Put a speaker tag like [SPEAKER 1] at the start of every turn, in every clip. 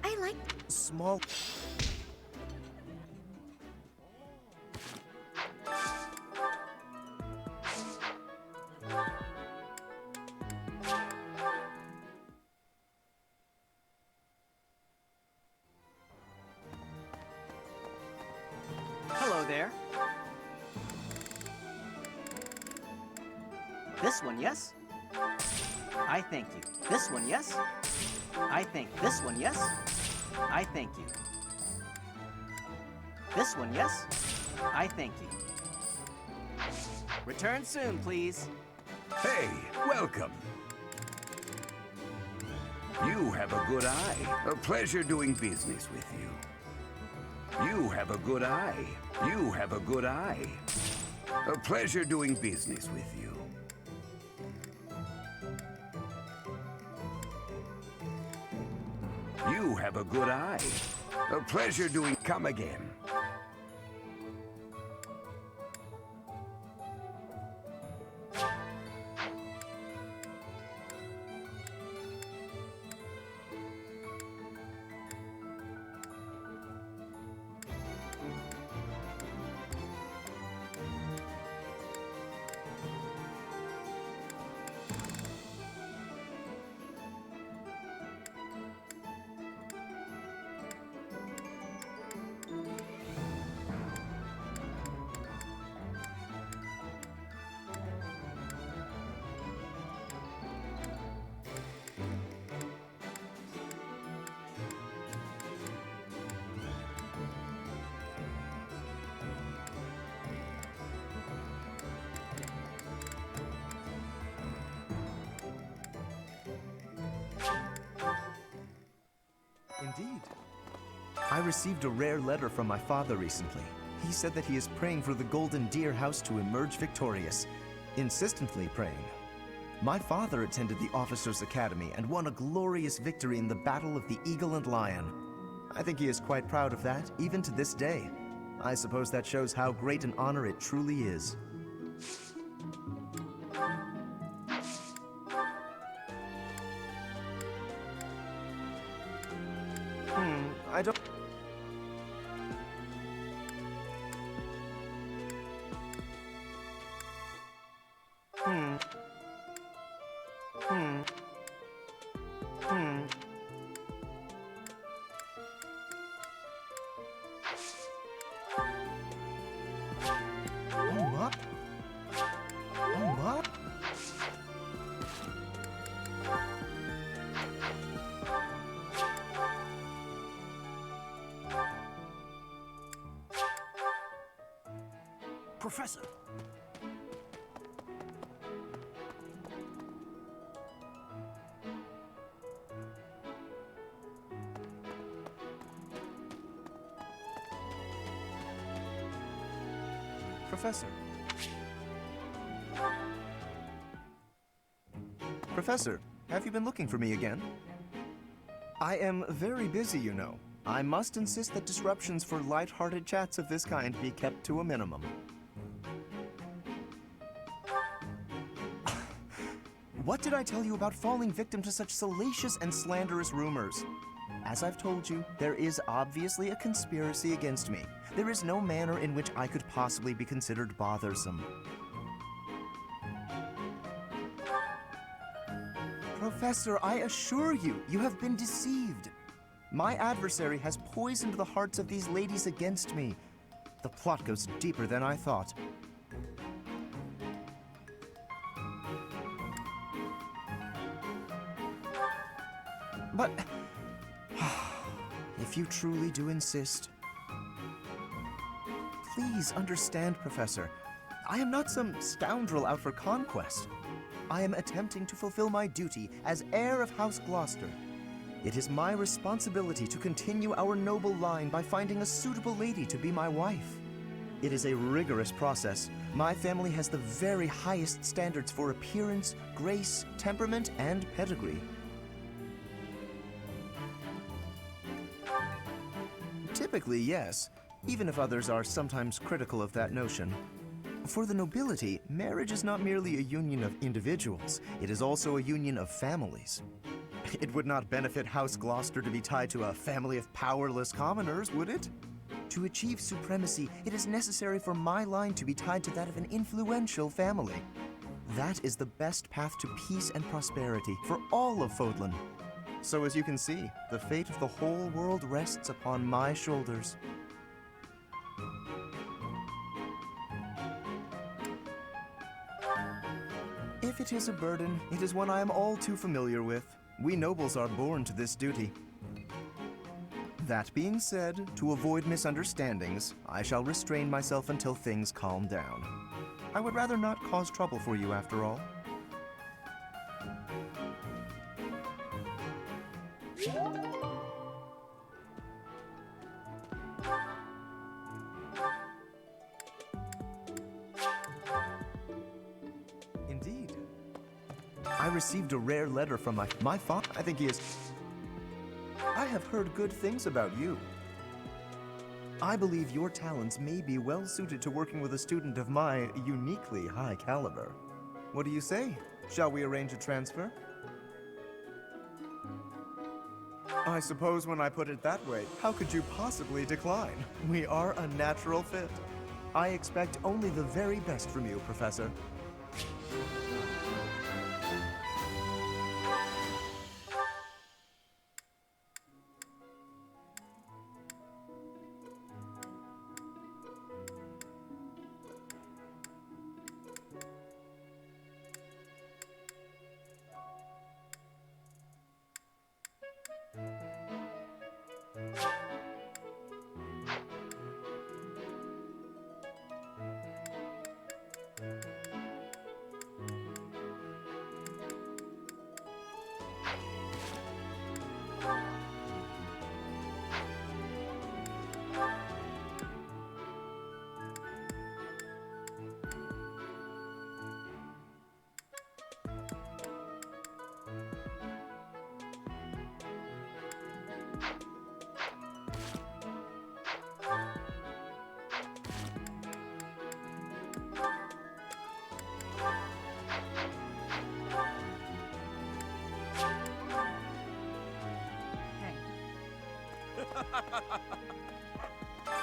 [SPEAKER 1] I like
[SPEAKER 2] Small.
[SPEAKER 3] Hello there. This one, yes? I thank you. This one, yes? I think this one, yes? I thank you. This one, yes? I thank you. Return soon, please.
[SPEAKER 4] Hey, welcome. You have a good eye. A pleasure doing business with you. You have a good eye. You have a good eye. A pleasure doing business with you. You have a good eye. A pleasure doing... Come again.
[SPEAKER 2] Indeed. I received a rare letter from my father recently. He said that he is praying for the Golden Deer House to emerge victorious. Insistently praying. My father attended the Officers' Academy and won a glorious victory in the Battle of the Eagle and Lion. I think he is quite proud of that, even to this day. I suppose that shows how great an honor it truly is. I don't...
[SPEAKER 3] Professor.
[SPEAKER 2] Professor. Professor, have you been looking for me again? I am very busy, you know. I must insist that disruptions for light-hearted chats of this kind be kept to a minimum. What did I tell you about falling victim to such salacious and slanderous rumors? As I've told you, there is obviously a conspiracy against me. There is no manner in which I could possibly be considered bothersome. Professor, I assure you, you have been deceived. My adversary has poisoned the hearts of these ladies against me. The plot goes deeper than I thought. But if you truly do insist, please understand, Professor. I am not some scoundrel out for conquest. I am attempting to fulfill my duty as heir of House Gloucester. It is my responsibility to continue our noble line by finding a suitable lady to be my wife. It is a rigorous process. My family has the very highest standards for appearance, grace, temperament, and pedigree. Typically, yes, even if others are sometimes critical of that notion. For the nobility, marriage is not merely a union of individuals, it is also a union of families. It would not benefit House Gloucester to be tied to a family of powerless commoners, would it? To achieve supremacy, it is necessary for my line to be tied to that of an influential family. That is the best path to peace and prosperity for all of Fodlan. So as you can see, the fate of the whole world rests upon my shoulders. If it is a burden, it is one I am all too familiar with. We nobles are born to this duty. That being said, to avoid misunderstandings, I shall restrain myself until things calm down. I would rather not cause trouble for you after all. Indeed. I received a rare letter from my father. I think he is... I have heard good things about you. I believe your talents may be well suited to working with a student of my uniquely high caliber. What do you say? Shall we arrange a transfer? I suppose when I put it that way, how could you possibly decline? We are a natural fit. I expect only the very best from you, Professor.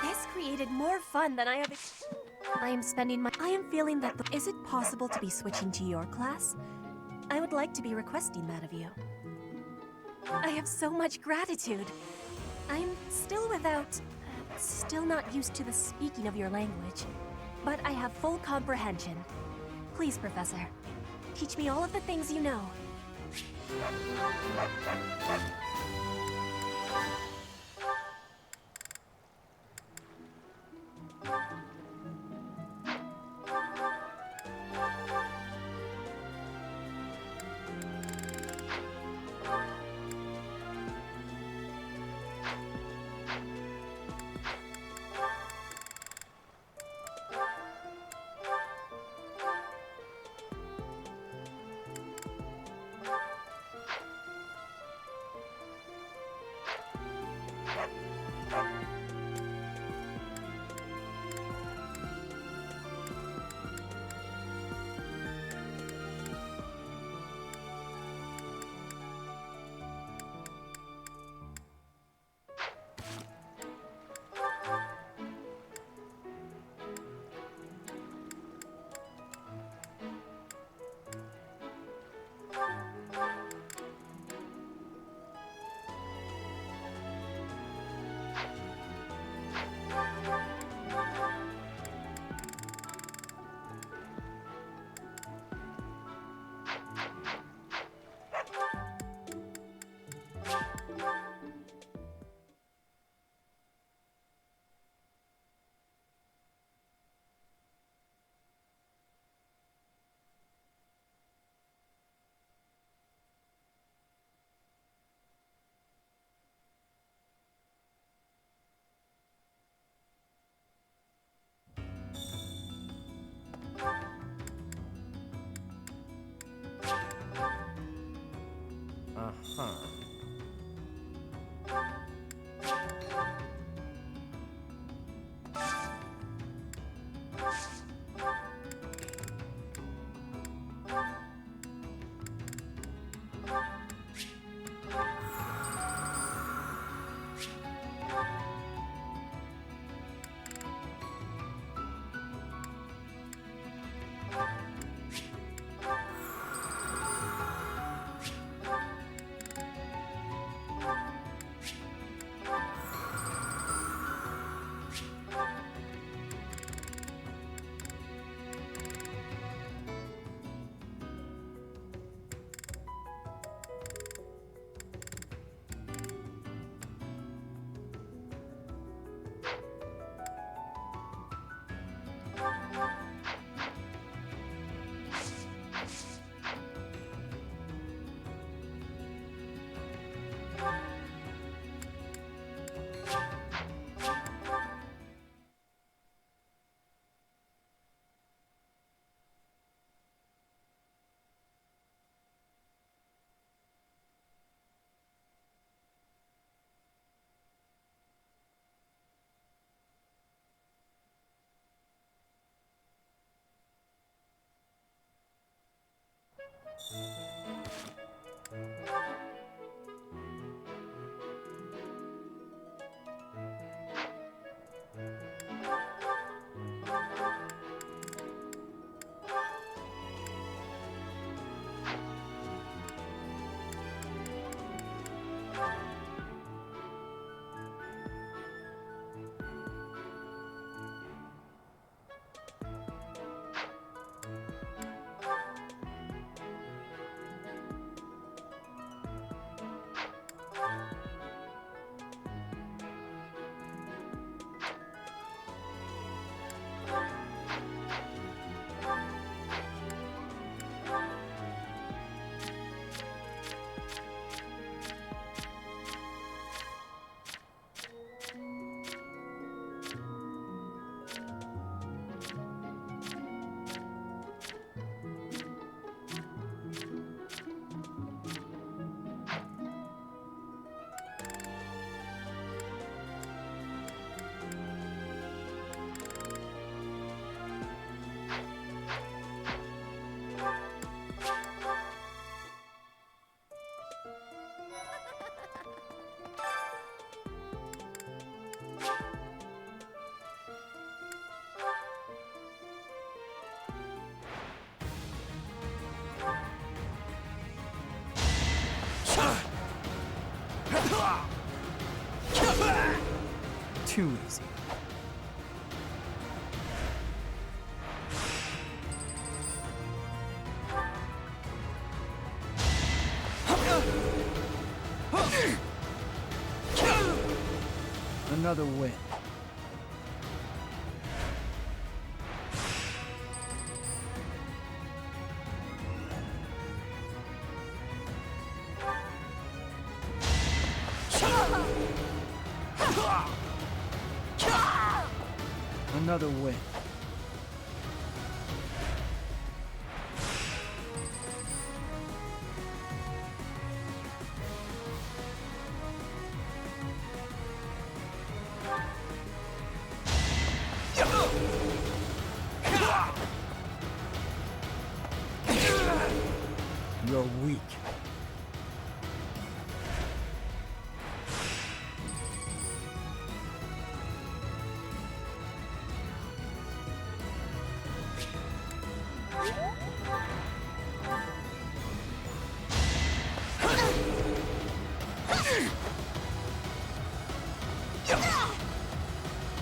[SPEAKER 1] This created more fun than I have. I am feeling that is it possible to be switching to your class? I would like to be requesting that of you. I have so much gratitude. I'm still still not used to the speaking of your language, but I have full comprehension. Please, Professor, teach me all of the things you know.
[SPEAKER 2] Huh.
[SPEAKER 5] Too easy. Another win. Another win. You're weak.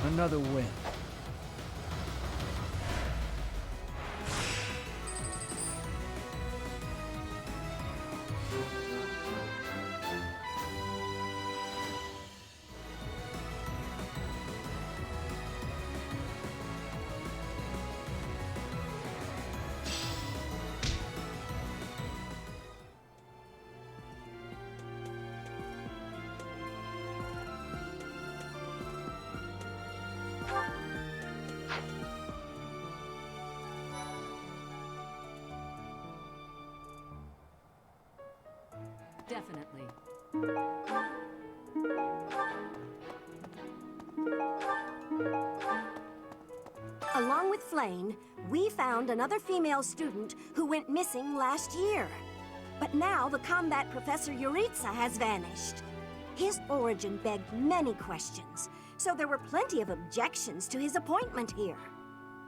[SPEAKER 5] Another win.
[SPEAKER 6] Definitely.
[SPEAKER 7] Along with Flane, we found another female student who went missing last year. But now the combat professor Yuritsa has vanished. His origin begged many questions, so there were plenty of objections to his appointment here.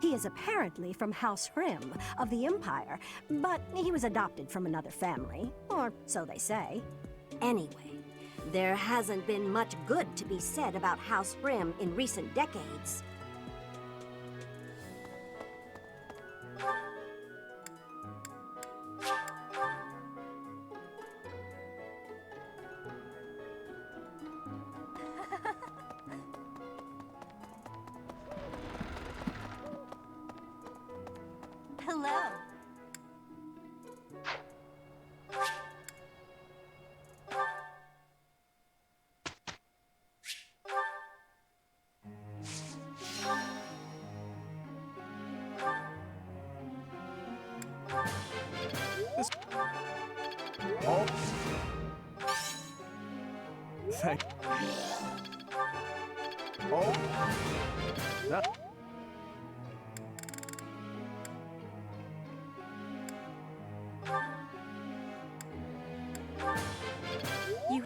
[SPEAKER 7] He is apparently from House Hrim of the Empire, but he was adopted from another family, or so they say. Anyway, there hasn't been much good to be said about House Hrim in recent decades.
[SPEAKER 1] Hello.
[SPEAKER 2] Oh. Thank. Oh. That.
[SPEAKER 1] You.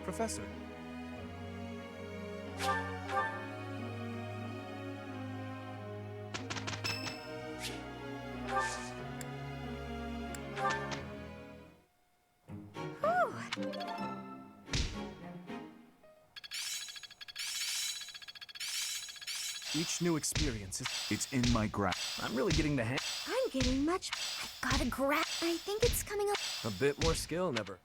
[SPEAKER 2] Professor. Each new experience is...
[SPEAKER 8] It's in my grasp.
[SPEAKER 2] I'm really getting the hang...
[SPEAKER 7] I'm getting much... I've got a grab. I think it's coming up.
[SPEAKER 9] A bit more skill, never.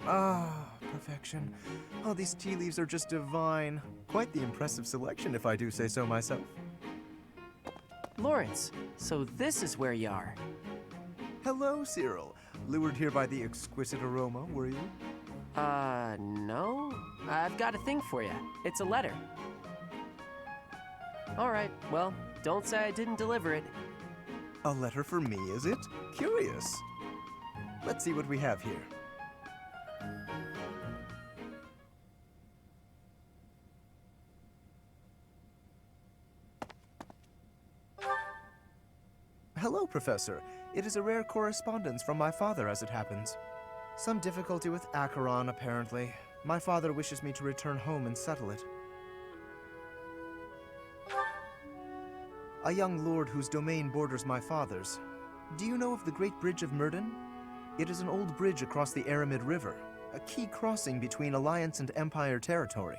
[SPEAKER 2] Ah, perfection. Oh, these tea leaves are just divine. Quite the impressive selection, if I do say so myself.
[SPEAKER 10] Lawrence, so this is where you are.
[SPEAKER 2] Hello, Cyril. Lured here by the exquisite aroma, were you?
[SPEAKER 10] No. I've got a thing for you. It's a letter. All right, well, don't say I didn't deliver it.
[SPEAKER 2] A letter for me, is it? Curious. Let's see what we have here. Hello, Professor. It is a rare correspondence from my father, as it happens. Some difficulty with Acheron, apparently. My father wishes me to return home and settle it. A young lord whose domain borders my father's. Do you know of the Great Bridge of Myrden? It is an old bridge across the Aramid River, a key crossing between Alliance and Empire territory.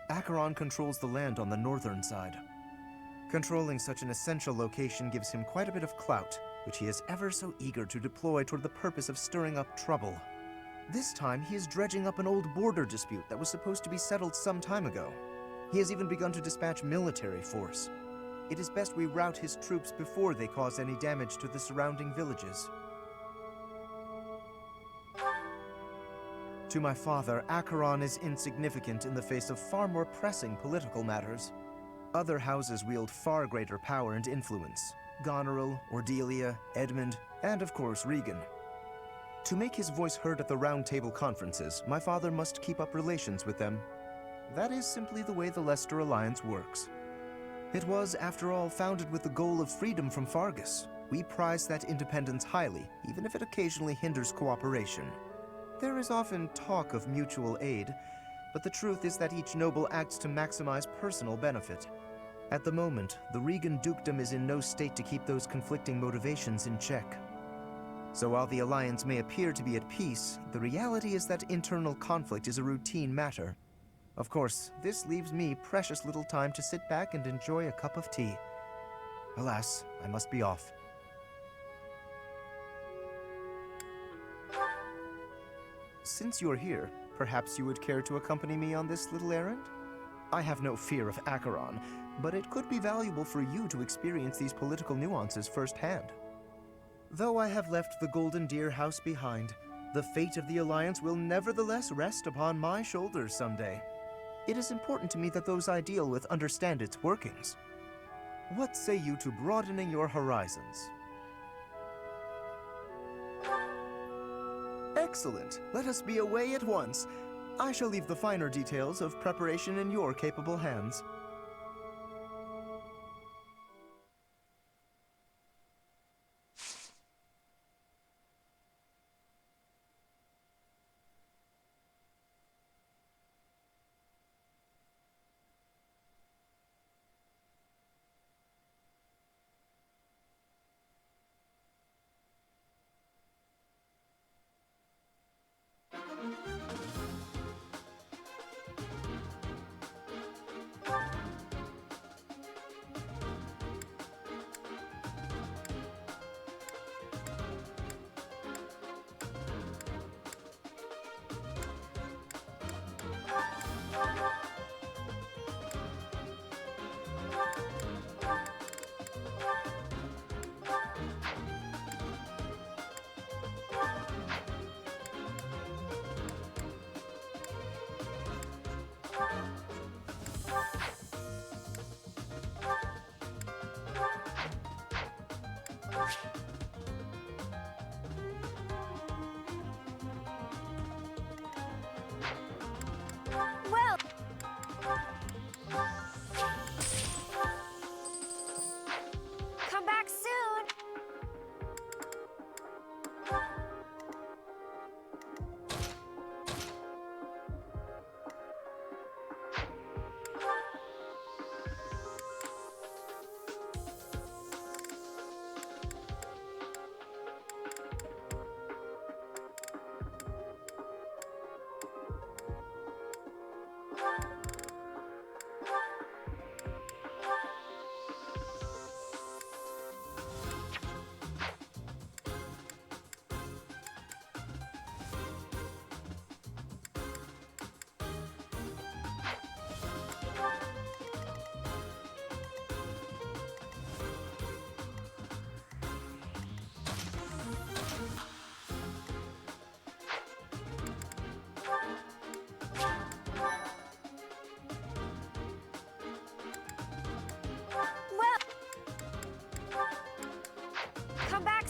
[SPEAKER 2] Acheron controls the land on the northern side. Controlling such an essential location gives him quite a bit of clout, which he is ever so eager to deploy toward the purpose of stirring up trouble. This time, he is dredging up an old border dispute that was supposed to be settled some time ago. He has even begun to dispatch military force. It is best we rout his troops before they cause any damage to the surrounding villages. To my father, Acheron is insignificant in the face of far more pressing political matters. Other houses wield far greater power and influence. Goneril, Ordelia, Edmund, and of course Regan. To make his voice heard at the Round Table conferences, my father must keep up relations with them. That is simply the way the Leicester Alliance works. It was, after all, founded with the goal of freedom from Fargus. We prize that independence highly, even if it occasionally hinders cooperation. There is often talk of mutual aid, but the truth is that each noble acts to maximize personal benefit. At the moment, the Regan dukedom is in no state to keep those conflicting motivations in check. So while the Alliance may appear to be at peace, the reality is that internal conflict is a routine matter. Of course, this leaves me precious little time to sit back and enjoy a cup of tea. Alas, I must be off. Since you're here, perhaps you would care to accompany me on this little errand? I have no fear of Acheron, but it could be valuable for you to experience these political nuances firsthand. Though I have left the Golden Deer House behind, the fate of the Alliance will nevertheless rest upon my shoulders someday. It is important to me that those I deal with understand its workings. What say you to broadening your horizons? Excellent. Let us be away at once. I shall leave the finer details of preparation in your capable hands.
[SPEAKER 7] Well, come back soon. Come back.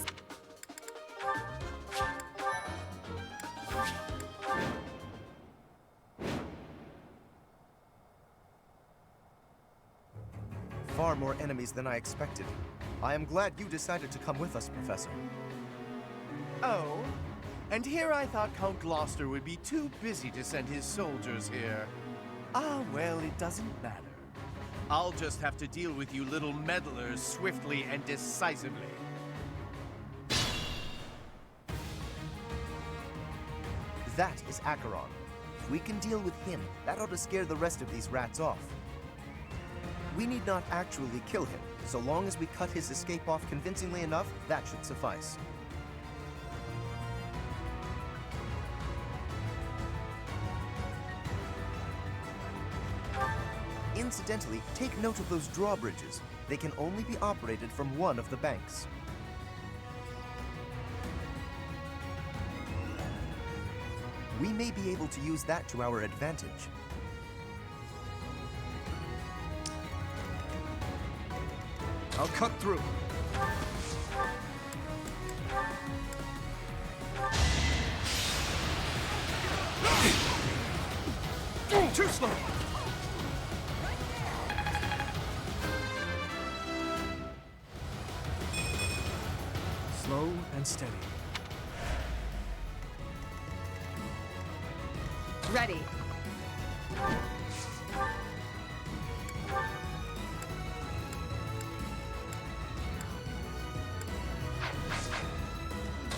[SPEAKER 2] Far more enemies than I expected. I am glad you decided to come with us, Professor.
[SPEAKER 6] Oh? And here I thought Count Gloucester would be too busy to send his soldiers here. Ah, well, it doesn't matter. I'll just have to deal with you little meddlers swiftly and decisively.
[SPEAKER 2] That is Acheron. If we can deal with him, that ought to scare the rest of these rats off. We need not actually kill him. So long as we cut his escape off convincingly enough, that should suffice. Incidentally, take note of those drawbridges. They can only be operated from one of the banks. We may be able to use that to our advantage.
[SPEAKER 6] I'll cut through. Too slow!
[SPEAKER 5] Slow and steady.
[SPEAKER 8] Ready.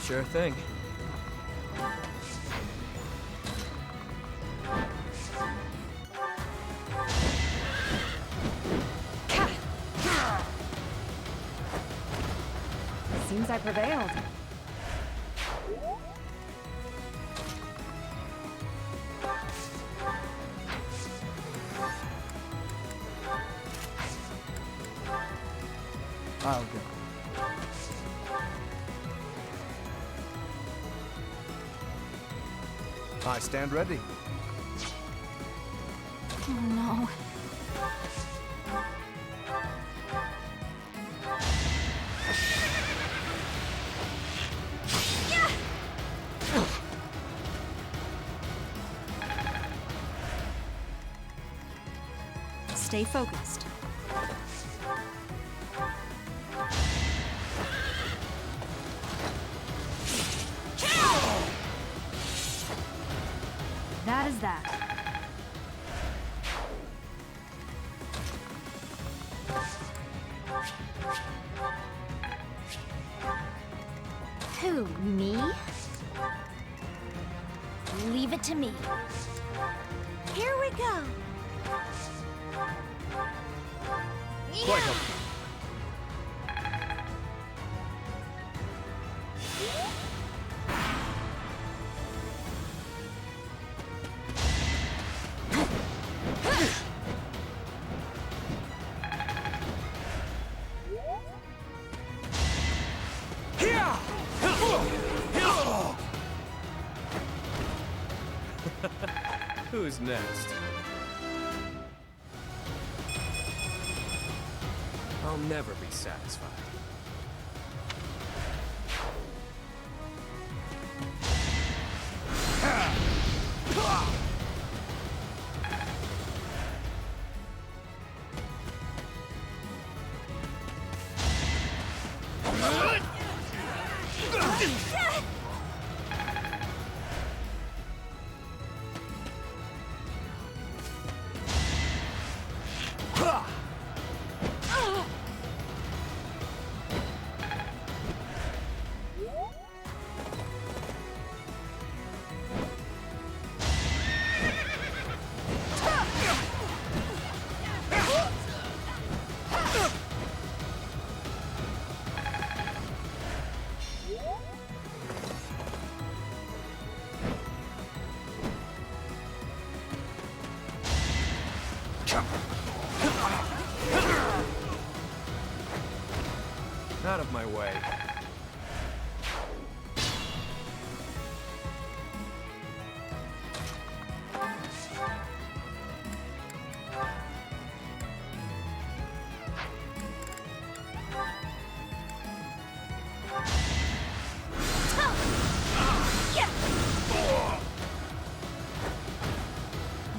[SPEAKER 5] Sure thing.
[SPEAKER 8] Seems I prevailed.
[SPEAKER 5] I'll go.
[SPEAKER 2] I stand ready.
[SPEAKER 1] Oh no. Stay focused. That is that.
[SPEAKER 9] Who, me? Leave it to me. Here we go.
[SPEAKER 6] Quite helpful.
[SPEAKER 5] Who's next? I'll never be satisfied. Out of my way.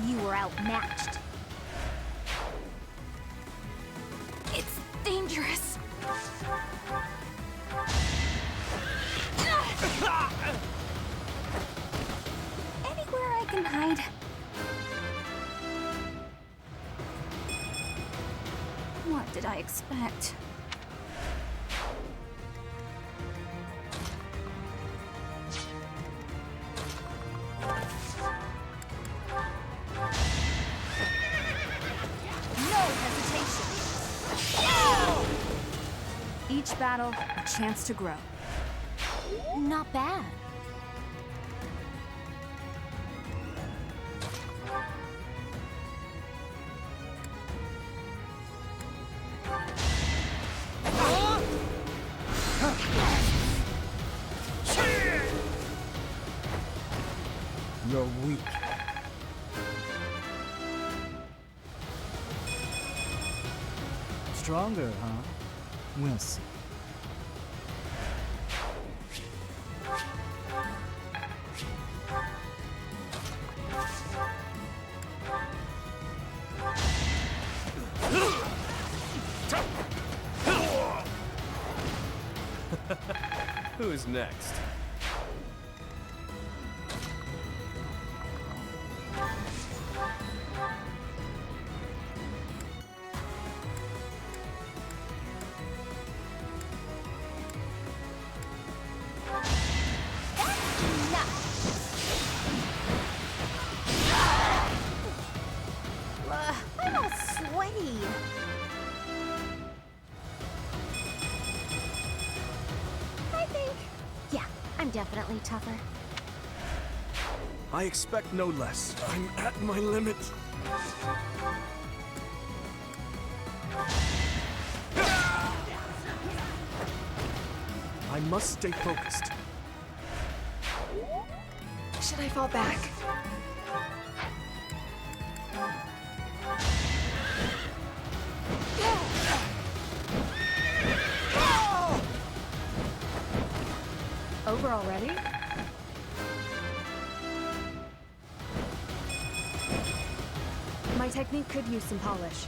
[SPEAKER 9] You were outmatched. It's dangerous. Anywhere I can hide. What did I expect? No hesitation.
[SPEAKER 8] Each battle, a chance to grow.
[SPEAKER 9] Not bad.
[SPEAKER 11] You're weak. Stronger, huh? We'll see.
[SPEAKER 5] Who's next?
[SPEAKER 9] I'm all sweaty. I think, yeah, I'm definitely tougher.
[SPEAKER 5] I expect no less. I'm at my limit. I must stay focused.
[SPEAKER 8] Should I fall back? Over already? My technique could use some polish.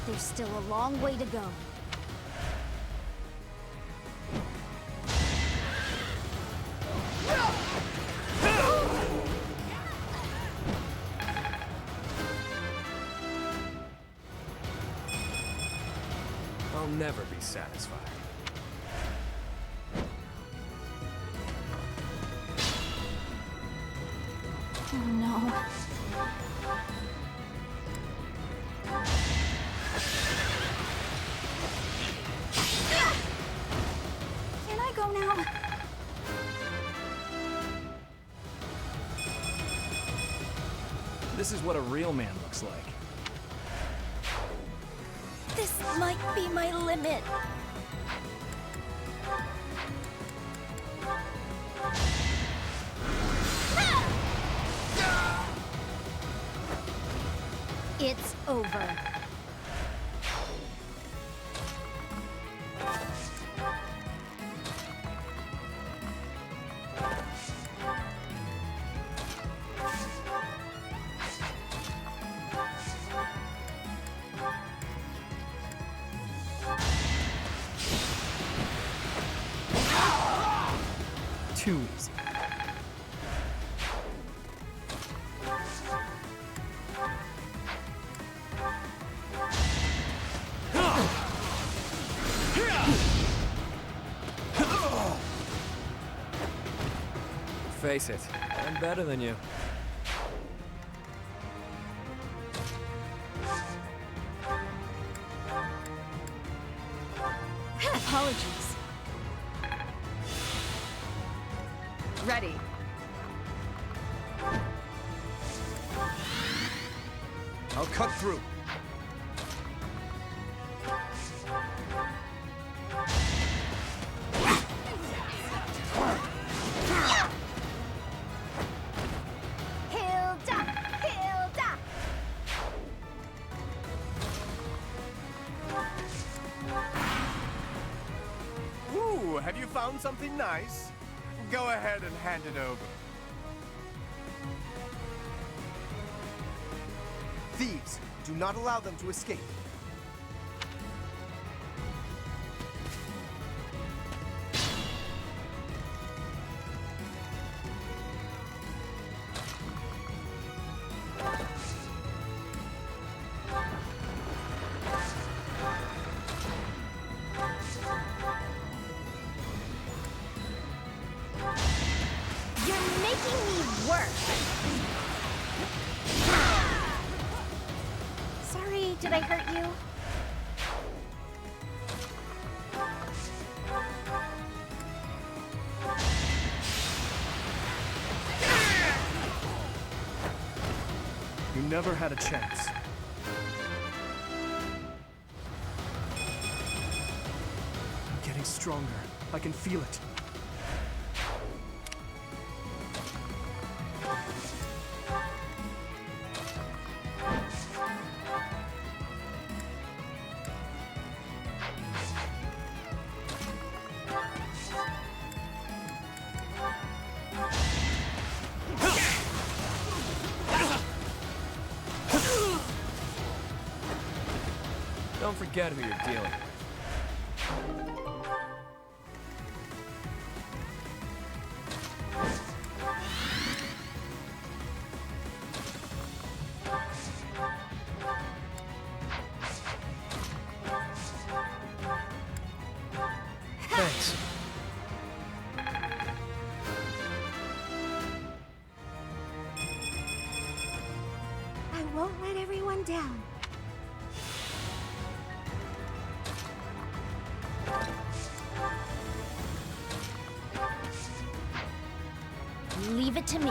[SPEAKER 9] There's still a long way to go.
[SPEAKER 5] I'll never be satisfied.
[SPEAKER 9] Oh no. Can I go now?
[SPEAKER 11] This is what a real man looks like.
[SPEAKER 1] This might be my limit.
[SPEAKER 9] It's over.
[SPEAKER 11] Too easy.
[SPEAKER 5] Face it, I'm better than you.
[SPEAKER 8] Apologies. Ready.
[SPEAKER 5] I'll cut through.
[SPEAKER 9] Hilda! Hilda!
[SPEAKER 6] Ooh, have you found something nice? Go ahead and hand it over.
[SPEAKER 2] Thieves, do not allow them to escape.
[SPEAKER 9] Did I hurt you?
[SPEAKER 11] You never had a chance. I'm getting stronger. I can feel it.
[SPEAKER 5] Don't forget who you're dealing with.
[SPEAKER 11] Thanks.
[SPEAKER 7] I won't let everyone down.
[SPEAKER 9] Leave it to me.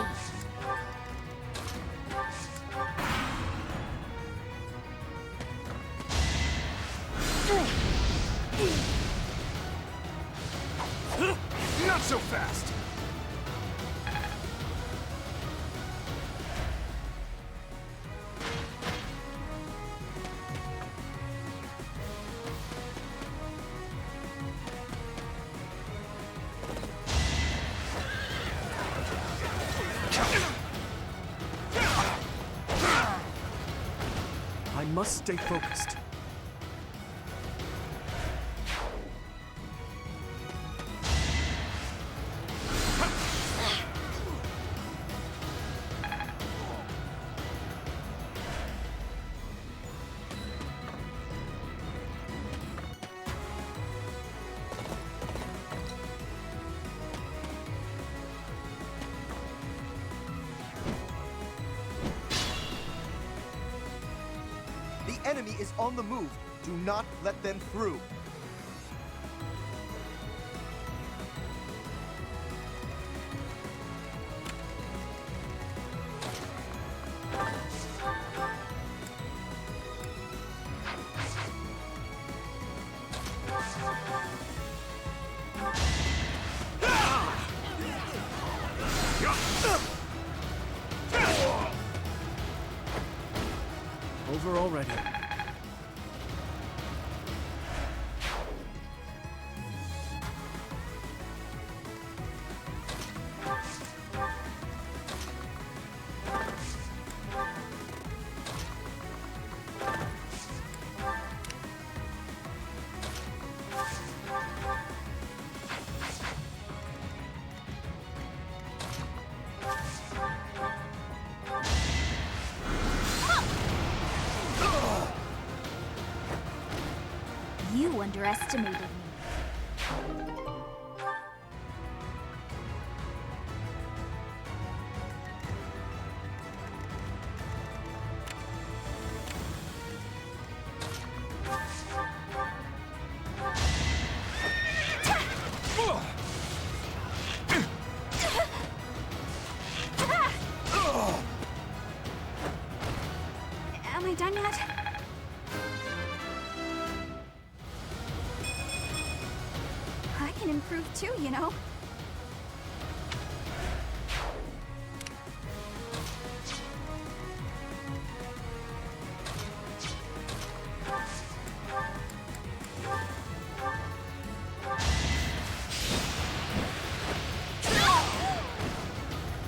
[SPEAKER 4] Not so fast!
[SPEAKER 11] I must stay focused.
[SPEAKER 2] The enemy is on the move. Do not let them through.
[SPEAKER 11] Over already.
[SPEAKER 9] You underestimated me.
[SPEAKER 8] Am I done yet? I can improve too, you know.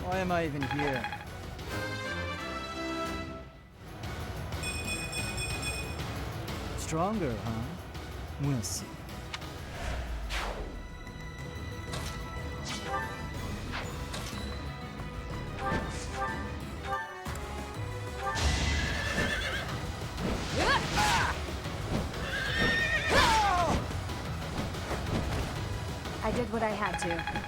[SPEAKER 11] Why am I even here? Stronger, huh? We'll see.
[SPEAKER 8] I did what I had to.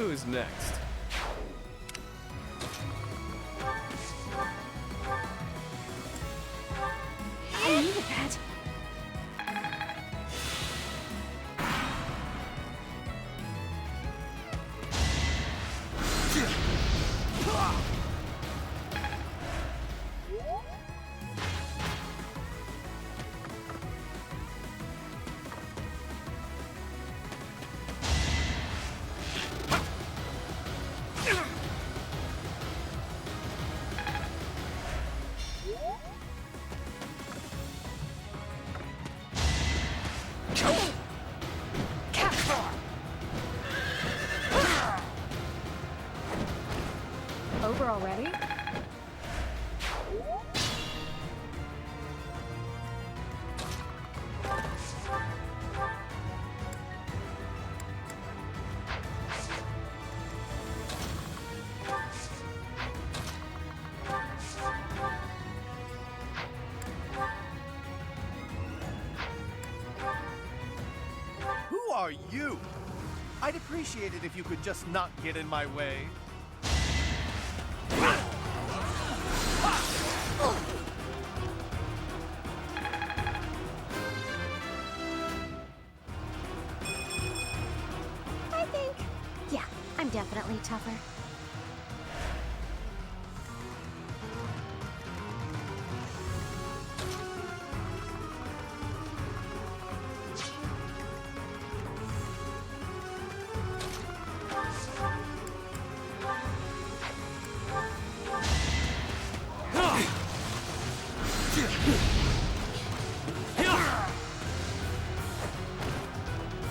[SPEAKER 5] Who's next?
[SPEAKER 8] I needed that. Over already?
[SPEAKER 6] Who are you? I'd appreciate it if you could just not get in my way.
[SPEAKER 9] I think. Yeah, I'm definitely tougher.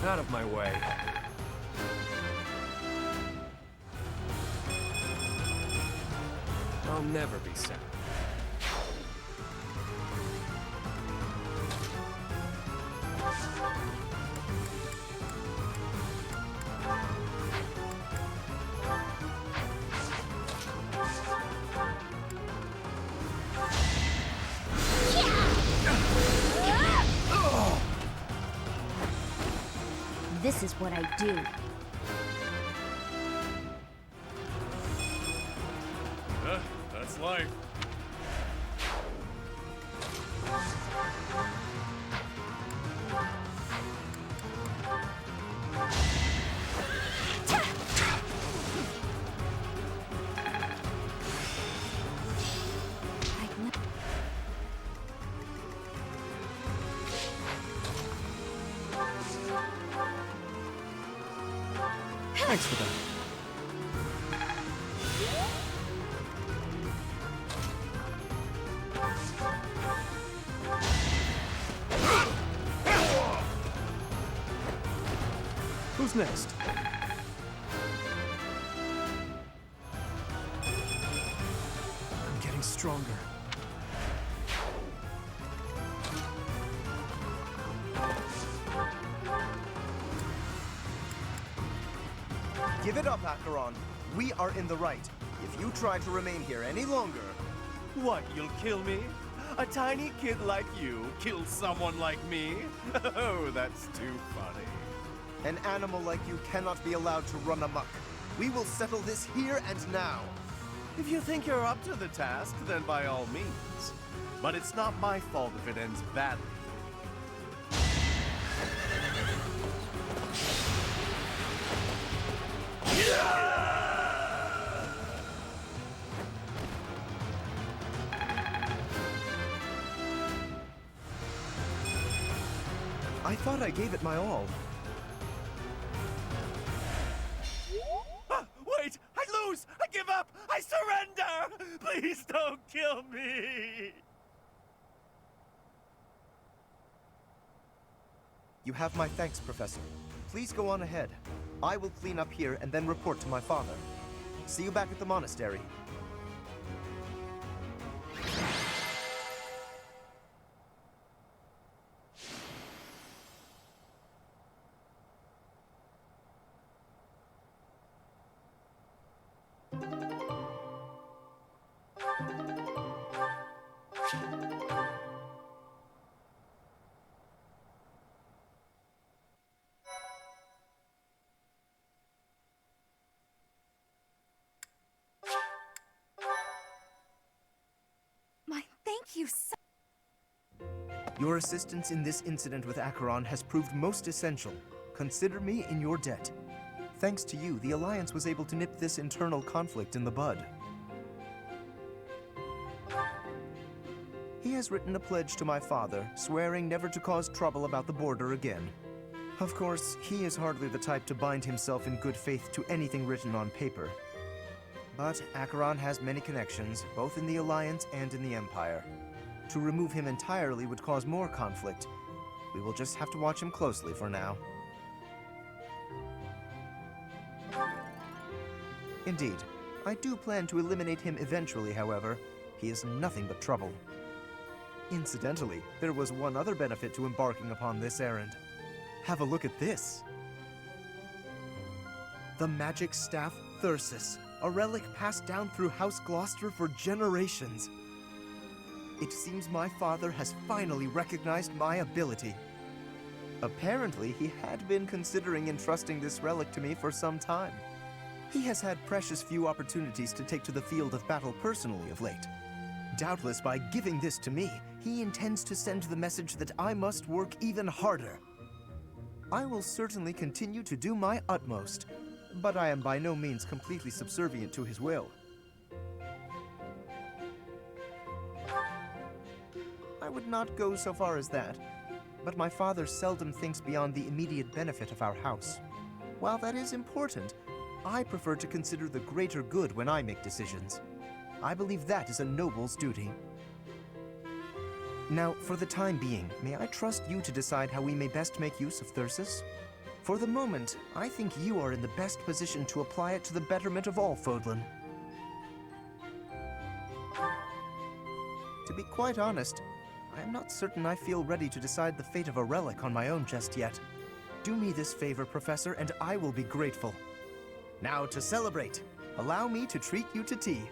[SPEAKER 5] Out of my way. I'll never be sad.
[SPEAKER 9] This is what I do.
[SPEAKER 5] That's life.
[SPEAKER 11] Thanks for that. Who's next? I'm getting stronger.
[SPEAKER 2] Give it up, Acheron. We are in the right. If you try to remain here any longer...
[SPEAKER 6] What, you'll kill me? A tiny kid like you kill someone like me? Oh, that's too funny.
[SPEAKER 2] An animal like you cannot be allowed to run amok. We will settle this here and now.
[SPEAKER 6] If you think you're up to the task, then by all means. But it's not my fault if it ends badly.
[SPEAKER 2] I thought I gave it my all.
[SPEAKER 6] Ah, wait! I lose! I give up! I surrender! Please don't kill me!
[SPEAKER 2] You have my thanks, Professor. Please go on ahead. I will clean up here and then report to my father. See you back at the monastery.
[SPEAKER 1] Thank you so...
[SPEAKER 2] Your assistance in this incident with Acheron has proved most essential. Consider me in your debt. Thanks to you, the Alliance was able to nip this internal conflict in the bud. He has written a pledge to my father, swearing never to cause trouble about the border again. Of course, he is hardly the type to bind himself in good faith to anything written on paper. But Acheron has many connections, both in the Alliance and in the Empire. To remove him entirely would cause more conflict. We will just have to watch him closely for now. Indeed, I do plan to eliminate him eventually, however. He is nothing but trouble. Incidentally, there was one other benefit to embarking upon this errand. Have a look at this. The magic staff Thyrsus, a relic passed down through House Gloucester for generations. It seems my father has finally recognized my ability. Apparently, he had been considering entrusting this relic to me for some time. He has had precious few opportunities to take to the field of battle personally of late. Doubtless, by giving this to me, he intends to send the message that I must work even harder. I will certainly continue to do my utmost, but I am by no means completely subservient to his will. I would not go so far as that, but my father seldom thinks beyond the immediate benefit of our house. While that is important, I prefer to consider the greater good when I make decisions. I believe that is a noble's duty. Now, for the time being, may I trust you to decide how we may best make use of Thyrsus? For the moment, I think you are in the best position to apply it to the betterment of all Fodlan. To be quite honest, I am not certain I feel ready to decide the fate of a relic on my own just yet. Do me this favor, Professor, and I will be grateful. Now, to celebrate, allow me to treat you to tea.